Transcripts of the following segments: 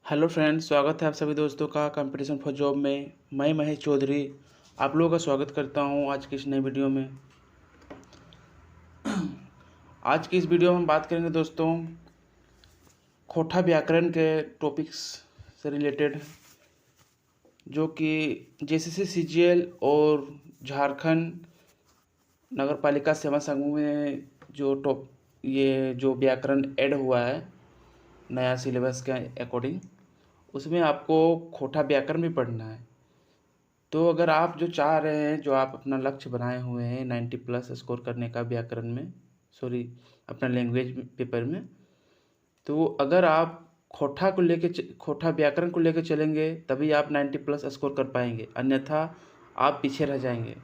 Hello friends, स्वागत है आप सभी दोस्तों का कंपटीशन फॉर जॉब में। मैं महेश चौधरी आप लोगों का स्वागत करता हूं आज की इस नई वीडियो में। आज की इस वीडियो में हम बात करेंगे दोस्तों खोटा व्याकरण के टॉपिक्स से रिलेटेड, जो कि जेसीसी सीजीएल और झारखंड नगर पालिका सेवा संघ में ये जो व्याकरण ऐड हुआ है नया सिलेबस के अकॉर्डिंग, उसमें आपको खोटा व्याकरण भी पढ़ना है। तो अगर आप जो चाह रहे हैं, जो आप अपना लक्ष्य बनाए हुए हैं 90 प्लस स्कोर करने का व्याकरण में, सॉरी अपना लैंग्वेज पेपर में, तो अगर आप खोटा व्याकरण को लेके चलेंगे तभी आप 90 प्लस स्कोर कर पाएंगे, अन्यथा आप पीछे रह जाएंगे।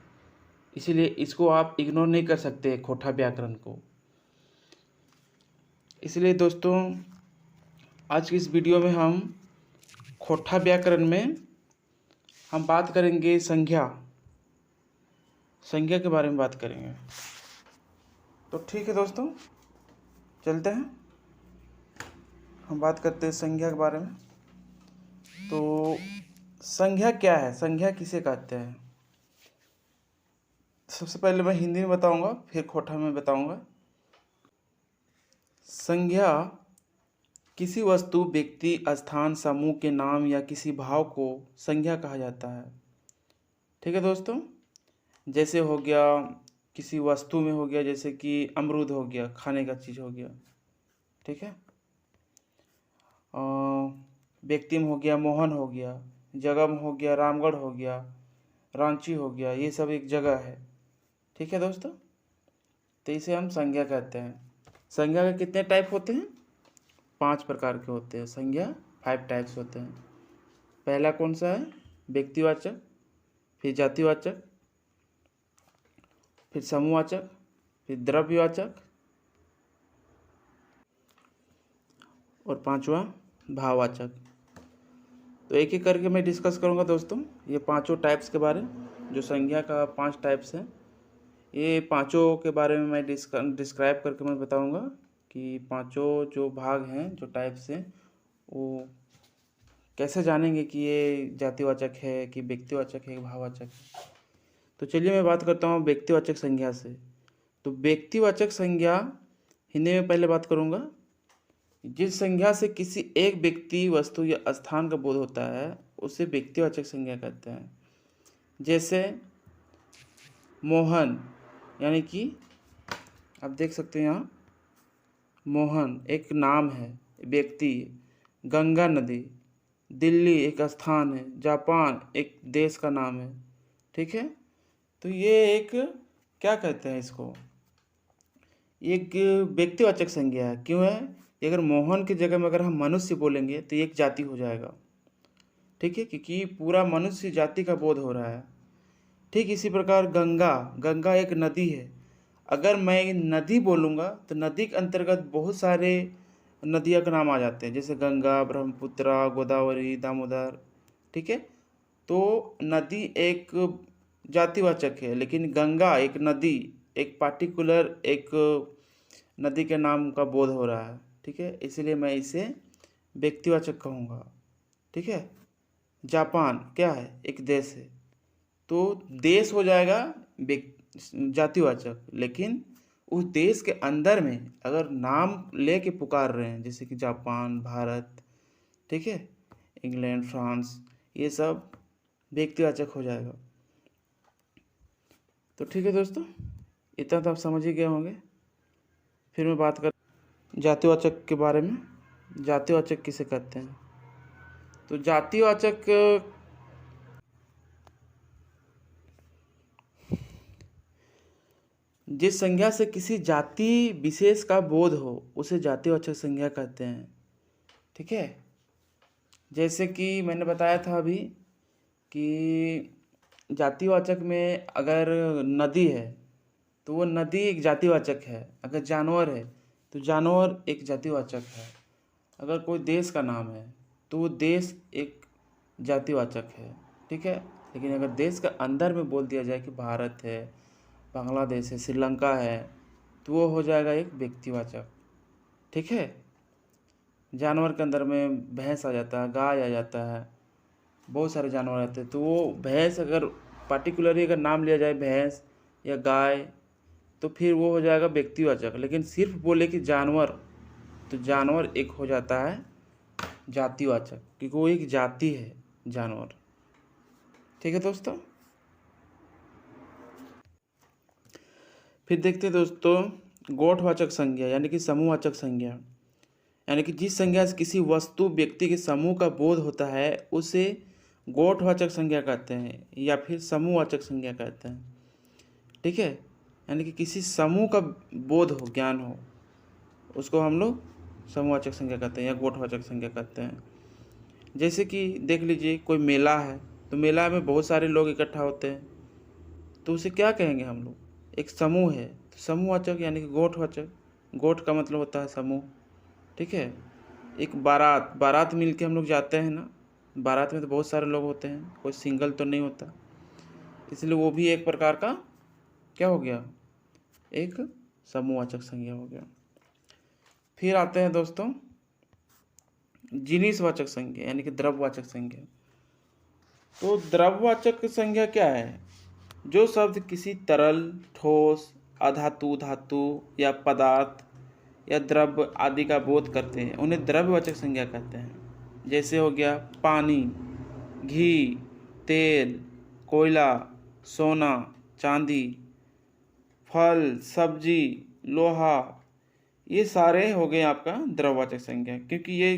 इसीलिए इसको आप इग्नोर नहीं कर सकते खोटा व्याकरण को। इसलिए दोस्तों आज की इस वीडियो में हम खोटा व्याकरण में हम बात करेंगे संज्ञा के बारे में बात करेंगे। तो ठीक है दोस्तों, चलते हैं, हम बात करते हैं संज्ञा के बारे में। तो संज्ञा क्या है, संज्ञा किसे कहते हैं? सबसे पहले मैं हिंदी में बताऊंगा, फिर खोटा में बताऊंगा। संज्ञा किसी वस्तु, व्यक्ति, स्थान, समूह के नाम या किसी भाव को संज्ञा कहा जाता है। ठीक है दोस्तों, जैसे हो गया किसी वस्तु में हो गया, जैसे कि अमरूद हो गया, खाने का चीज़ हो गया। ठीक है, व्यक्ति में हो गया मोहन हो गया, जगह में हो गया रामगढ़ हो गया, रांची हो गया, ये सब एक जगह है। ठीक है दोस्तों, तो इसे हम संज्ञा कहते हैं। संज्ञा के कितने टाइप होते हैं? 5 प्रकार के होते हैं संज्ञा, 5 टाइप्स होते हैं। पहला कौन सा है? व्यक्तिवाचक, फिर जातिवाचक, फिर समूहवाचक, फिर द्रव्यवाचक और 5वां भाववाचक। तो एक एक करके मैं डिस्कस करूंगा दोस्तों ये पांचों टाइप्स के बारे में। जो संज्ञा का 5 टाइप्स हैं, ये पांचों के बारे में मैं डिस्क्राइब करके मैं बताऊंगा कि पांचों जो भाग हैं, जो टाइप्स हैं, वो कैसे जानेंगे कि ये जातिवाचक है कि व्यक्तिवाचक है कि भाववाचक है। तो चलिए मैं बात करता हूँ व्यक्तिवाचक संज्ञा से। तो व्यक्तिवाचक संज्ञा हिंदी में पहले बात करूँगा। जिस संज्ञा से किसी एक व्यक्ति, वस्तु या स्थान का बोध होता है उसे व्यक्तिवाचक संज्ञा कहते हैं। जैसे मोहन, यानी कि आप देख सकते हैं यहाँ मोहन एक नाम है, व्यक्ति। गंगा नदी, दिल्ली एक स्थान है, जापान एक देश का नाम है। ठीक है, तो ये एक क्या कहते हैं इसको, एक व्यक्तिवाचक संज्ञा है। क्यों है? अगर मोहन की जगह में अगर हम मनुष्य बोलेंगे तो ये एक जाति हो जाएगा। ठीक है, क्योंकि पूरा मनुष्य जाति का बोध हो रहा है। ठीक इसी प्रकार गंगा एक नदी है। अगर मैं नदी बोलूँगा तो नदी के अंतर्गत बहुत सारे नदियों के नाम आ जाते हैं, जैसे गंगा, ब्रह्मपुत्र, गोदावरी, दामोदर। ठीक है, तो नदी एक जातिवाचक है, लेकिन गंगा एक नदी, एक पार्टिकुलर एक नदी के नाम का बोध हो रहा है। ठीक है, इसलिए मैं इसे व्यक्तिवाचक कहूँगा। ठीक है, जापान क्या है? एक देश है, तो देश हो जाएगा जातिवाचक। लेकिन उस देश के अंदर में अगर नाम लेके पुकार रहे हैं, जैसे कि जापान, भारत, ठीक है, इंग्लैंड, फ्रांस, ये सब व्यक्तिवाचक हो जाएगा। तो ठीक है दोस्तों, इतना तो आप समझ ही गए होंगे। फिर मैं बात कर जातिवाचक के बारे में। जातिवाचक किसे कहते हैं? तो जातिवाचक जिस संज्ञा से किसी जाति विशेष का बोध हो उसे जातिवाचक संज्ञा कहते हैं। ठीक है, जैसे कि मैंने बताया था अभी कि जातिवाचक में अगर नदी है तो वो नदी एक जातिवाचक है। अगर जानवर है तो जानवर एक जातिवाचक है। अगर कोई देश का नाम है तो वो देश एक जातिवाचक है। ठीक है, लेकिन अगर देश के अंदर में बोल दिया जाए कि भारत है, बांग्लादेश है, श्रीलंका है, तो वो हो जाएगा एक व्यक्तिवाचक। ठीक है, जानवर के अंदर में भैंस आ जाता है, गाय आ जाता है, बहुत सारे जानवर आते हैं। तो वो भैंस अगर पार्टिकुलरली अगर नाम लिया जाए भैंस या गाय तो फिर वो हो जाएगा व्यक्तिवाचक। लेकिन सिर्फ बोले कि जानवर तो जानवर एक हो जाता है जातिवाचक, क्योंकि वो एक जाति है जानवर। ठीक है दोस्तों। फिर देखते हैं दोस्तों गोठवाचक संज्ञा यानी कि समूहवाचक संज्ञा, यानी कि जिस संज्ञा से किसी वस्तु व्यक्ति के समूह का बोध होता है उसे गोठवाचक संज्ञा कहते हैं या फिर समूहवाचक संज्ञा कहते हैं। ठीक है, यानी कि किसी समूह का बोध हो, ज्ञान हो, उसको हम लोग समूहवाचक संज्ञा कहते हैं या गोठवाचक संज्ञा कहते हैं। जैसे कि देख लीजिए कोई मेला है तो मेला में बहुत सारे लोग इकट्ठा होते हैं तो उसे क्या कहेंगे हम लोग, एक समूह है तो समूहवाचक यानी कि गोठवाचक। गोठ का मतलब होता है समूह। ठीक है, एक बारात मिल के हम लोग जाते हैं ना, बारात में तो बहुत सारे लोग होते हैं, कोई सिंगल तो नहीं होता, इसलिए वो भी एक प्रकार का क्या हो गया, एक समूहवाचक संज्ञा हो गया। फिर आते हैं दोस्तों जिनिसवाचक संज्ञा यानी कि द्रव्यवाचक संज्ञा। तो द्रव्यवाचक संज्ञा क्या है, जो शब्द किसी तरल, ठोस, अधातु, धातु या पदार्थ या द्रव्य आदि का बोध करते हैं उन्हें द्रव्यवाचक संज्ञा कहते हैं। जैसे हो गया पानी, घी, तेल, कोयला, सोना, चांदी, फल, सब्जी, लोहा, ये सारे हो गए आपका द्रव्यवाचक संज्ञा, क्योंकि ये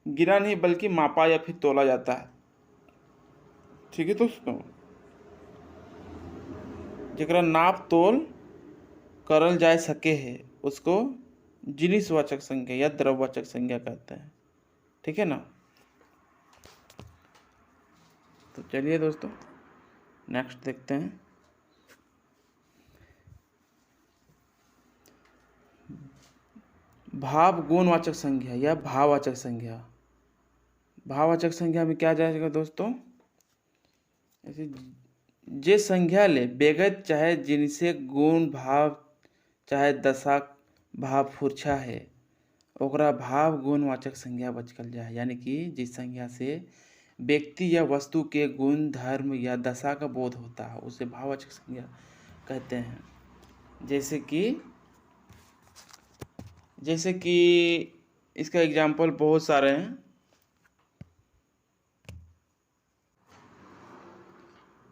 गिरा नहीं बल्कि मापा या फिर तोला जाता है। ठीक है दोस्तों, जरा नाप तोल करल जा सके है उसको जिनिसवाचक संज्ञा या द्रव्यवाचक संज्ञा कहते हैं। ठीक है ना। तो चलिए दोस्तों नेक्स्ट देखते हैं। भाव गुणवाचक संज्ञा या भाववाचक संज्ञा। भाववाचक संज्ञा में क्या जाएगा दोस्तों, ऐसे जे संज्ञा ले बेगत चाहे जिनसे गुण भाव चाहे दशा भाव फूर्छा है ओकरा भाव गुणवाचक संज्ञा बचकल जाए, यानी कि जिस संज्ञा से व्यक्ति या वस्तु के गुण, धर्म या दशा का बोध होता है उसे भाववाचक संज्ञा कहते हैं। जैसे कि इसका एग्जाम्पल बहुत सारे हैं।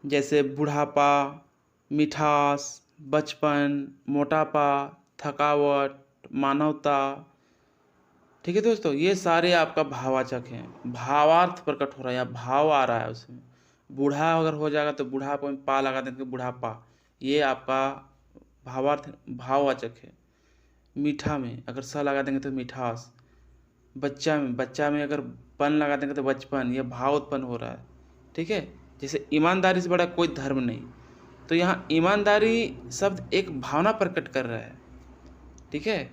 जैसे बुढ़ापा, मिठास, बचपन, मोटापा, थकावट, मानवता। ठीक है दोस्तों, ये सारे आपका भाववाचक हैं। भावार्थ प्रकट हो रहा है या भाव आ रहा है उसमें। बूढ़ा अगर हो जाएगा तो बुढ़ापा में पा लगा देंगे बुढ़ापा, ये आपका भावार्थ भाववाचक है। मीठा में अगर स लगा देंगे तो मिठास। बच्चा में अगर पन लगा देंगे तो बचपन, यह भाव उत्पन्न हो रहा है। ठीक है, जैसे ईमानदारी से बड़ा कोई धर्म नहीं, तो यहाँ ईमानदारी शब्द एक भावना प्रकट कर रहा है। ठीक है,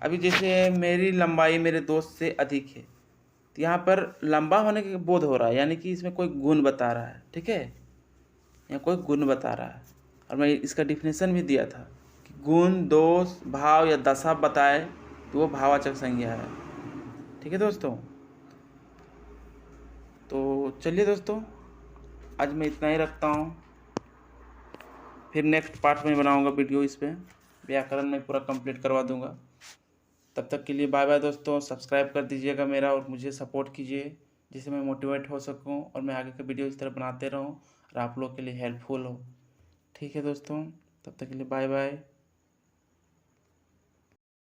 अभी जैसे मेरी लंबाई मेरे दोस्त से अधिक है तो यहाँ पर लंबा होने का बोध हो रहा है, यानी कि इसमें कोई गुण बता रहा है। ठीक है, यहाँ कोई गुण बता रहा है और मैं इसका डिफिनेशन भी दिया था कि गुण, दोष, भाव या दशा बताए तो वो भाववाचक संज्ञा है। ठीक है दोस्तों, तो चलिए दोस्तों आज मैं इतना ही रखता हूँ, फिर नेक्स्ट पार्ट में बनाऊँगा वीडियो, इस पर व्याकरण में पूरा कंप्लीट करवा दूँगा। तब तक के लिए बाय बाय दोस्तों। सब्सक्राइब कर दीजिएगा मेरा और मुझे सपोर्ट कीजिए जिससे मैं मोटिवेट हो सकूं और मैं आगे के वीडियो इस तरह बनाते रहूं और आप लोग के लिए हेल्पफुल हो। ठीक है दोस्तों, तब तक के लिए बाय बाय।